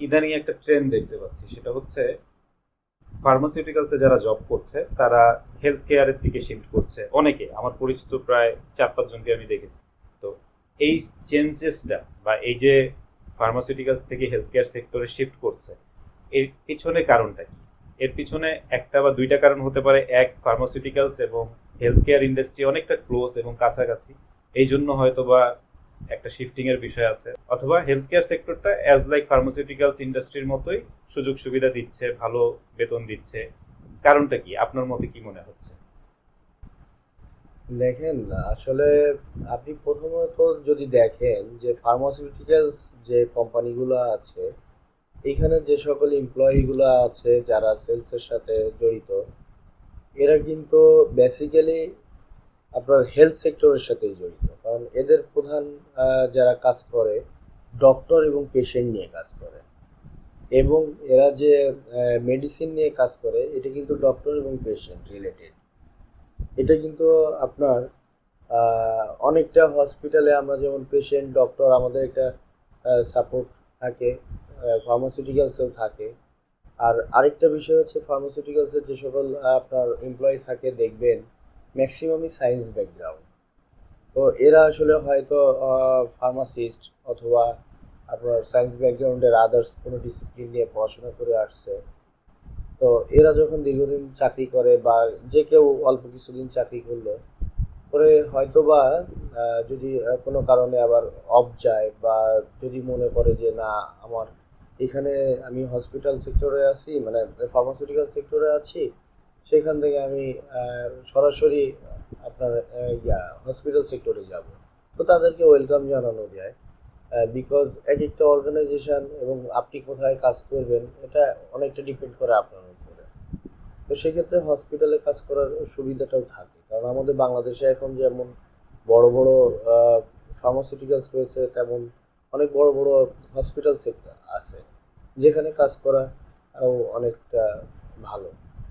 ইদানিং একটা ট্রেন্ড দেখতে পাচ্ছি, সেটা হচ্ছে ফার্মাসিউটিক্যালসে যারা জব করছে তারা হেলথ কেয়ারের দিকে শিফট করছে। অনেকে, আমার পরিচিত প্রায় 4-5 জনকে আমি দেখেছি। তো এই চেঞ্জেসটা বা এই যে ফার্মাসিউটিক্যালস থেকে হেলথ কেয়ার সেক্টরে শিফট করছে, এর পিছনে কারণটা কি? এর পিছনে একটা বা দুইটা কারণ হতে পারে। এক, ফার্মাসিউটিক্যালস এবং হেলথ কেয়ার ইন্ডাস্ট্রি অনেকটা ক্লোজ এবং কাছাকাছি, এই জন্য হয়তো বা একটা শিফটিং এর বিষয় আছে। অথবা হেলথ কেয়ার সেক্টরটা অ্যাজ লাইক ফার্মাসিউটিক্যালস ইন্ডাস্ট্রির মতোই সুযোগ সুবিধা দিচ্ছে, ভালো বেতন দিচ্ছে। কারণটা কি আপনার মতে, কি মনে হচ্ছে? দেখেন, আসলে আপনি প্রথমত যদি দেখেন যে ফার্মাসিউটিক্যালস যে কোম্পানিগুলো আছে, এখানে যে সকল এমপ্লয়িগুলো আছে যারা সেলসের সাথে জড়িত, এরা কিন্তু বেসিক্যালি আপনার হেলথ সেক্টরের সাথেই জড়িত। কারণ এদের প্রধান যারা কাজ করে ডক্টর এবং পেশেন্ট নিয়ে কাজ করে, এবং এরা যে মেডিসিন নিয়ে কাজ করে এটা কিন্তু ডক্টর এবং পেশেন্ট রিলেটেড। এটা কিন্তু আপনার অনেকটা হসপিটালে আমরা যেমন পেশেন্ট ডক্টর আমাদের একটা সাপোর্ট থাকে, ফার্মাসিউটিক্যালসেও থাকে। আর আরেকটা বিষয় হচ্ছে ফার্মাসিউটিক্যালসের যে সকল আপনার এমপ্লয়ি থাকে দেখবেন ম্যাক্সিমামই সায়েন্স ব্যাকগ্রাউন্ড। তো এরা আসলে হয়তো ফার্মাসিস্ট অথবা আপনার সায়েন্স ব্যাকগ্রাউন্ডের আদার্স কোনো ডিসিপ্লিন নিয়ে পড়াশোনা করে আসছে। তো এরা যখন দীর্ঘদিন চাকরি করে বা যে কেউ অল্প কিছুদিন চাকরি করলো করে হয়তোবা যদি কোনো কারণে আবার অফ যায় বা যদি মনে করে যে না, আমার এখানে আমি হসপিটাল সেক্টরে আছি, মানে ফার্মাসিউটিক্যাল সেক্টরে আছি, সেখান থেকে আমি সরাসরি আপনার হসপিটাল সেক্টরে যাব। তো তাদেরকে ওয়েলকাম জানানো যায়, বিকজ এক একটা অর্গানাইজেশন এবং আপনি কোথায় কাজ করবেন এটা অনেকটা ডিপেন্ড করে আপনার উপরে। তো সেক্ষেত্রে হসপিটালে কাজ করার সুবিধাটাও থাকে, কারণ আমাদের বাংলাদেশে এখন যেমন বড় বড় ফার্মাসিউটিক্যালস রয়েছে, তেমন অনেক বড় বড় হসপিটাল সেক্টর আছে যেখানে কাজ করা অনেকটা ভালো।